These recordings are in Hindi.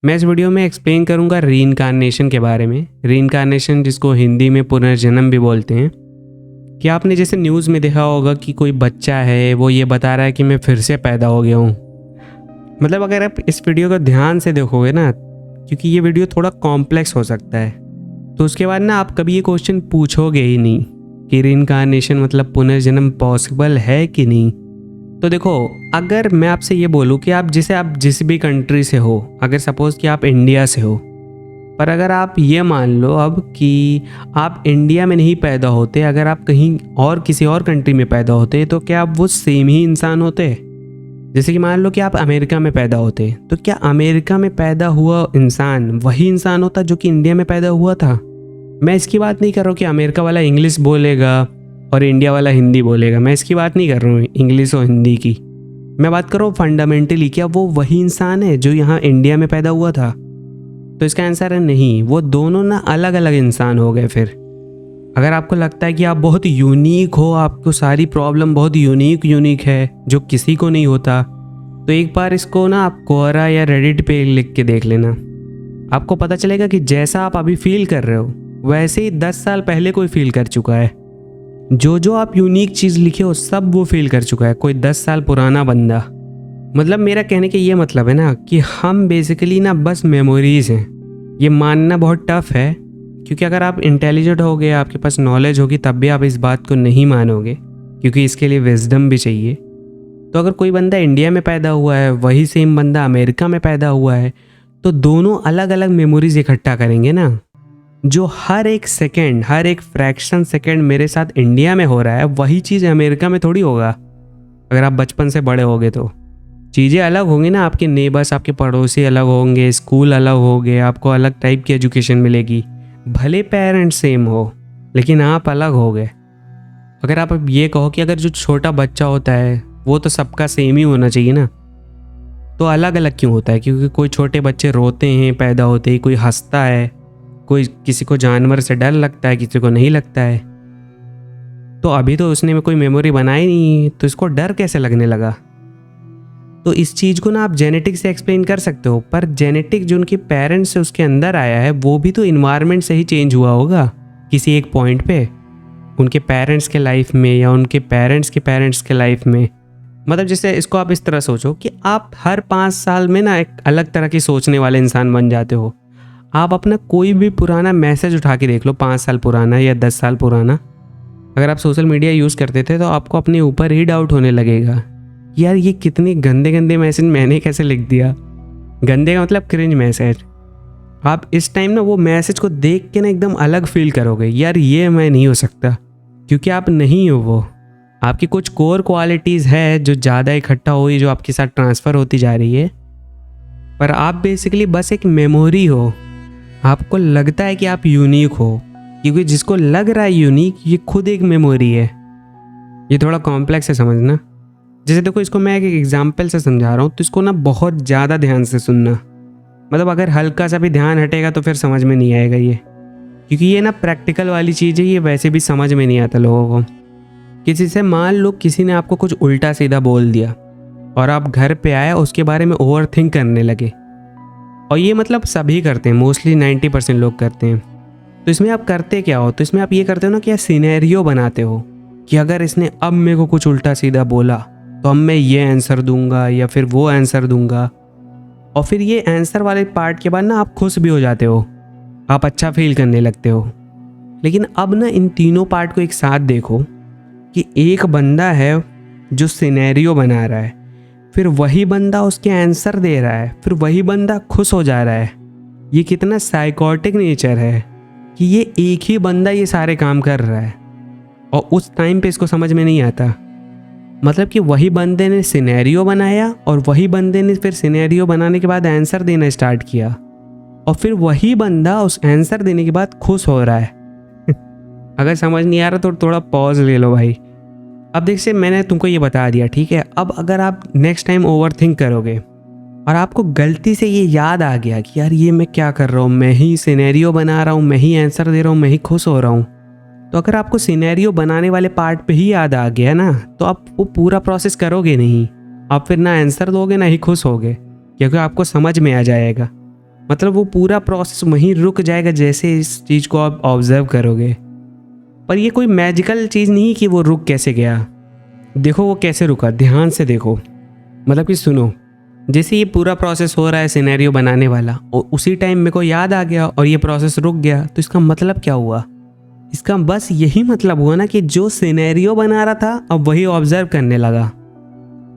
मैं इस वीडियो में एक्सप्लेन करूंगा रीइंकार्नेशन के बारे में। रीइंकार्नेशन जिसको हिंदी में पुनर्जन्म भी बोलते हैं। कि आपने जैसे न्यूज़ में देखा होगा कि कोई बच्चा है वो ये बता रहा है कि मैं फिर से पैदा हो गया हूँ। मतलब अगर आप इस वीडियो को ध्यान से देखोगे ना, क्योंकि ये वीडियो थोड़ा कॉम्प्लेक्स हो सकता है, तो उसके बाद ना आप कभी ये क्वेश्चन पूछोगे ही नहीं कि रीइंकार्नेशन मतलब पुनर्जन्म पॉसिबल है कि नहीं। तो देखो, अगर मैं आपसे ये बोलूँ कि आप जिस भी कंट्री से हो, अगर सपोज़ कि आप इंडिया से हो, पर अगर आप ये मान लो अब कि आप इंडिया में नहीं पैदा होते, अगर आप कहीं और किसी और कंट्री में पैदा होते, तो क्या आप वो सेम ही इंसान होते? जैसे कि मान लो कि आप अमेरिका में पैदा होते, तो क्या अमेरिका में पैदा हुआ इंसान वही इंसान होता जो कि इंडिया में पैदा हुआ था? मैं इसकी बात नहीं कर रहा हूँ कि अमेरिका वाला इंग्लिश बोलेगा और इंडिया वाला हिंदी बोलेगा। मैं इसकी बात नहीं कर रहा हूँ इंग्लिश और हिंदी की। मैं बात कर रहा हूँ फंडामेंटली, क्या वो वही इंसान है जो यहाँ इंडिया में पैदा हुआ था? तो इसका आंसर है नहीं, वो दोनों ना अलग अलग इंसान हो गए। फिर अगर आपको लगता है कि आप बहुत यूनिक हो, आपको सारी प्रॉब्लम बहुत यूनिक है जो किसी को नहीं होता, तो एक बार इसको ना आप कोरा या रेडिट पे लिख के देख लेना। आपको पता चलेगा कि जैसा आप अभी फील कर रहे हो वैसे ही 10 साल पहले कोई फील कर चुका है। जो आप यूनिक चीज़ लिखे हो सब वो फील कर चुका है कोई 10 साल पुराना बंदा। मतलब मेरा कहने का ये मतलब है ना कि हम बेसिकली ना बस मेमोरीज हैं। ये मानना बहुत टफ है, क्योंकि अगर आप इंटेलिजेंट होगे, आपके पास नॉलेज होगी, तब भी आप इस बात को नहीं मानोगे, क्योंकि इसके लिए विजडम भी चाहिए। तो अगर कोई बंदा इंडिया में पैदा हुआ है, वही सेम बंदा अमेरिका में पैदा हुआ है, तो दोनों अलग अलग मेमोरीज इकट्ठा करेंगे ना। जो हर एक सेकेंड, हर एक फ्रैक्शन सेकेंड मेरे साथ इंडिया में हो रहा है, वही चीज़ अमेरिका में थोड़ी होगा। अगर आप बचपन से बड़े होगे तो चीज़ें अलग होंगी ना। आपके नेबर्स, आपके पड़ोसी अलग होंगे, स्कूल अलग होंगे, आपको अलग टाइप की एजुकेशन मिलेगी। भले पेरेंट्स सेम हो, लेकिन आप अलग हो गए। अगर आप ये कहो कि अगर जो छोटा बच्चा होता है वो तो सबका सेम ही होना चाहिए ना, तो अलग अलग क्यों होता है? क्योंकि कोई छोटे बच्चे रोते हैं पैदा होते ही, कोई हंसता है, कोई किसी को जानवर से डर लगता है, किसी को नहीं लगता है। तो अभी तो उसने में कोई मेमोरी बनाई नहीं, तो इसको डर कैसे लगने लगा? तो इस चीज़ को ना आप जेनेटिक से एक्सप्लेन कर सकते हो, पर जेनेटिक जो उनके पेरेंट्स से उसके अंदर आया है वो भी तो इन्वायरमेंट से ही चेंज हुआ होगा किसी एक पॉइंट पे, उनके पेरेंट्स के लाइफ में या उनके पेरेंट्स के लाइफ में। मतलब जैसे इसको आप इस तरह सोचो कि आप हर 5 साल में ना एक अलग तरह की सोचने वाले इंसान बन जाते हो। आप अपना कोई भी पुराना मैसेज उठा के देख लो, 5 साल पुराना या 10 साल पुराना। अगर आप सोशल मीडिया यूज़ करते थे तो आपको अपने ऊपर ही डाउट होने लगेगा, यार ये कितने गंदे गंदे मैसेज मैंने कैसे लिख दिया। गंदे का मतलब क्रिंज मैसेज। आप इस टाइम ना वो मैसेज को देख के ना एकदम अलग फील करोगे, यार ये मैं नहीं हो सकता, क्योंकि आप नहीं हो वो। आपकी कुछ कोर क्वालिटीज़ है जो ज़्यादा इकट्ठा हुई, जो आपके साथ ट्रांसफ़र होती जा रही है, पर आप बेसिकली बस एक मेमोरी हो। आपको लगता है कि आप यूनिक हो, क्योंकि जिसको लग रहा है यूनिक, ये खुद एक मेमोरी है। ये थोड़ा कॉम्प्लेक्स है समझना। जैसे देखो, इसको मैं एक एग्जाम्पल से समझा रहा हूँ, तो इसको ना बहुत ज़्यादा ध्यान से सुनना। मतलब अगर हल्का सा भी ध्यान हटेगा तो फिर समझ में नहीं आएगा ये, क्योंकि ये ना प्रैक्टिकल वाली चीज़ है। ये वैसे भी समझ में नहीं आता लोगों को। किसी से मान लो किसी ने आपको कुछ उल्टा सीधा बोल दिया और आप घर पे आए, उसके बारे में ओवर थिंक करने लगे, और ये मतलब सभी करते हैं, मोस्टली 90% लोग करते हैं। तो इसमें आप करते क्या हो? तो इसमें आप ये करते हो ना कि आप सिनेरियो बनाते हो कि अगर इसने अब मेरे को कुछ उल्टा सीधा बोला तो अब मैं ये आंसर दूंगा या फिर वो आंसर दूंगा। और फिर ये आंसर वाले पार्ट के बाद ना आप खुश भी हो जाते हो, आप अच्छा फील करने लगते हो। लेकिन अब ना इन तीनों पार्ट को एक साथ देखो कि एक बंदा है जो सिनेरियो बना रहा है, फिर वही बंदा उसके आंसर दे रहा है, फिर वही बंदा खुश हो जा रहा है। ये कितना साइकोटिक नेचर है कि ये एक ही बंदा ये सारे काम कर रहा है, और उस टाइम पे इसको समझ में नहीं आता। मतलब कि वही बंदे ने सिनेरियो बनाया और वही बंदे ने फिर सिनेरियो बनाने के बाद आंसर देना स्टार्ट किया, और फिर वही बंदा उस आंसर देने के बाद खुश हो रहा है। अगर समझ नहीं आ रहा तो थोड़ा पॉज ले लो भाई। अब देखिए, मैंने तुमको ये बता दिया, ठीक है। अब अगर आप नेक्स्ट टाइम ओवर थिंक करोगे और आपको गलती से ये याद आ गया कि यार ये मैं क्या कर रहा हूँ, मैं ही सिनेरियो बना रहा हूँ, मैं ही आंसर दे रहा हूँ, मैं ही खुश हो रहा हूँ, तो अगर आपको सिनेरियो बनाने वाले पार्ट पे ही याद आ गया ना, तो आप वो पूरा प्रोसेस करोगे नहीं। आप फिर ना आंसर दोगे ना ही खुश होगे, क्योंकि आपको समझ में आ जाएगा मतलब वो पूरा प्रोसेस वहीं रुक जाएगा जैसे इस चीज़ को आप ऑब्जर्व करोगे। पर ये कोई मैजिकल चीज़ नहीं कि वो रुक कैसे गया। देखो वो कैसे रुका, ध्यान से देखो। मतलब कि सुनो, जैसे ये पूरा प्रोसेस हो रहा है सिनेरियो बनाने वाला, और उसी टाइम मेरे को याद आ गया और ये प्रोसेस रुक गया, तो इसका मतलब क्या हुआ? इसका बस यही मतलब हुआ ना कि जो सिनेरियो बना रहा था अब वही ऑब्जर्व करने लगा।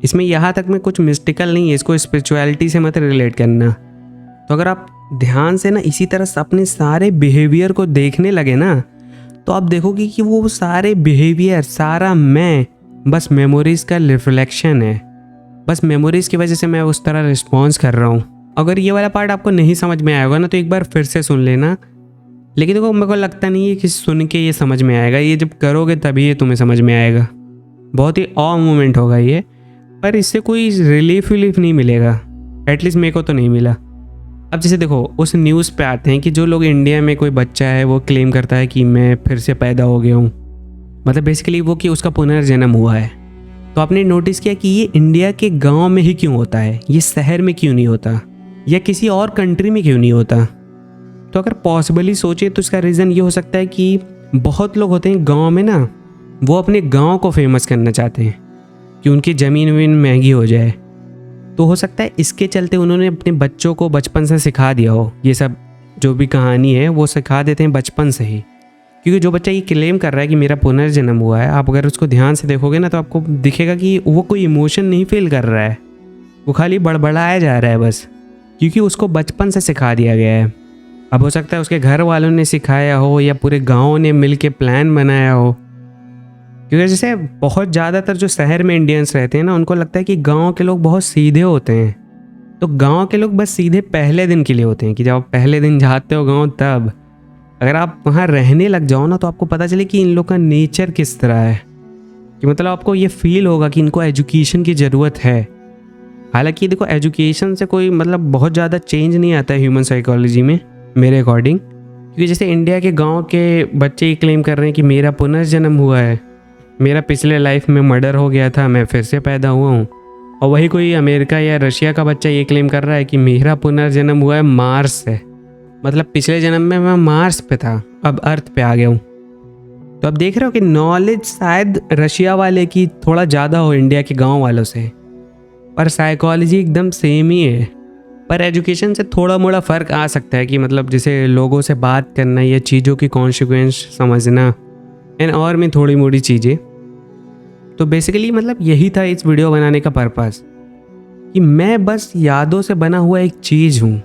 इसमें यहाँ तक में कुछ मिस्टिकल नहीं है, इसको स्पिरिचुअलिटी से मत रिलेट करना। तो अगर आप ध्यान से ना इसी तरह से अपने सारे बिहेवियर को देखने लगे ना, तो आप देखोगे कि वो सारे बिहेवियर, सारा मैं बस मेमोरीज का रिफ्लेक्शन है। बस मेमोरीज की वजह से मैं उस तरह रिस्पॉन्स कर रहा हूँ। अगर ये वाला पार्ट आपको नहीं समझ में आया होगा ना, तो एक बार फिर से सुन लेना। लेकिन देखो, मेरे को लगता नहीं है कि सुन के ये समझ में आएगा, ये जब करोगे तभी ये तुम्हें समझ में आएगा। बहुत ही ऑ मोमेंट होगा ये, पर इससे कोई रिलीफ विलीफ नहीं मिलेगा, एटलीस्ट मेरे को तो नहीं मिला। अब जैसे देखो, उस न्यूज़ पे आते हैं कि जो लोग इंडिया में कोई बच्चा है वो क्लेम करता है कि मैं फिर से पैदा हो गया हूँ, मतलब बेसिकली वो कि उसका पुनर्जन्म हुआ है। तो आपने नोटिस किया कि ये इंडिया के गांव में ही क्यों होता है, ये शहर में क्यों नहीं होता, या किसी और कंट्री में क्यों नहीं होता? तो अगर पॉसिबली सोचे तो इसका रीज़न ये हो सकता है कि बहुत लोग होते हैं गांव में ना, वो अपने गांव को फेमस करना चाहते हैं कि उनकी ज़मीन वमीन महंगी हो जाए। तो हो सकता है इसके चलते उन्होंने अपने बच्चों को बचपन से सिखा दिया हो, ये सब जो भी कहानी है वो सिखा देते हैं बचपन से ही। क्योंकि जो बच्चा ये क्लेम कर रहा है कि मेरा पुनर्जन्म हुआ है, आप अगर उसको ध्यान से देखोगे ना, तो आपको दिखेगा कि वो कोई इमोशन नहीं फील कर रहा है, वो खाली बड़बड़ाया जा रहा है बस, क्योंकि उसको बचपन से सिखा दिया गया है। अब हो सकता है उसके घर वालों ने सिखाया हो या पूरे गाँव ने मिल के प्लान बनाया हो। क्योंकि जैसे बहुत ज़्यादातर जो शहर में इंडियंस रहते हैं ना, उनको लगता है कि गांव के लोग बहुत सीधे होते हैं। तो गांव के लोग बस सीधे पहले दिन के लिए होते हैं कि जब आप पहले दिन जाते हो गांव, तब अगर आप वहाँ रहने लग जाओ ना, तो आपको पता चले कि इन लोग का नेचर किस तरह है। कि मतलब आपको ये फील होगा कि इनको एजुकेशन की ज़रूरत है। हालांकि देखो, एजुकेशन से कोई मतलब बहुत ज़्यादा चेंज नहीं आता है ह्यूमन साइकोलॉजी में मेरे अकॉर्डिंग। क्योंकि जैसे इंडिया के गाँव के बच्चे ये क्लेम कर रहे हैं कि मेरा पुनर्जन्म हुआ है, मेरा पिछले लाइफ में मर्डर हो गया था, मैं फिर से पैदा हुआ हूँ। और वही कोई अमेरिका या रशिया का बच्चा ये क्लेम कर रहा है कि मेरा पुनर्जन्म हुआ है मार्स से, मतलब पिछले जन्म में मैं मार्स पे था, अब अर्थ पे आ गया हूँ। तो अब देख रहे हो कि नॉलेज शायद रशिया वाले की थोड़ा ज़्यादा हो इंडिया के गाँव वालों से, पर साइकोलॉजी एकदम सेम ही है। पर एजुकेशन से थोड़ा मोड़ा फ़र्क आ सकता है कि मतलब जैसे लोगों से बात करना या चीज़ों की कॉन्सिक्वेंस समझना एंड और में थोड़ी मोड़ी चीज़ें। तो बेसिकली मतलब यही था इस वीडियो बनाने का पर्पस, कि मैं बस यादों से बना हुआ एक चीज़ हूँ,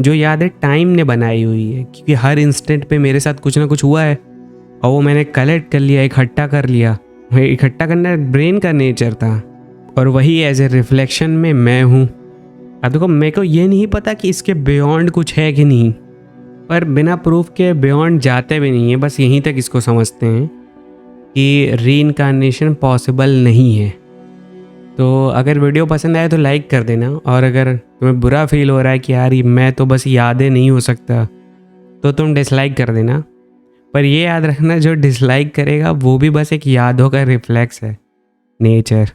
जो यादें टाइम ने बनाई हुई है। क्योंकि हर इंस्टेंट पे मेरे साथ कुछ ना कुछ हुआ है, और वो मैंने कलेक्ट कर लिया, इकट्ठा कर लिया। इकट्ठा करना ब्रेन का नेचर था, और वही एज ए रिफ्लेक्शन में मैं हूँ। अब देखो, मेरे को ये नहीं पता कि इसके बियॉन्ड कुछ है कि नहीं, पर बिना प्रूफ के बियॉन्ड जाते भी नहीं है, बस यहीं तक इसको समझते हैं कि रीइंकार्नेशन पॉसिबल नहीं है। तो अगर वीडियो पसंद आए तो लाइक कर देना, और अगर तुम्हें बुरा फील हो रहा है कि यार मैं तो बस यादें नहीं हो सकता, तो तुम डिसलाइक कर देना। पर ये याद रखना, जो डिसलाइक करेगा वो भी बस एक यादों का रिफ्लेक्स है, नेचर।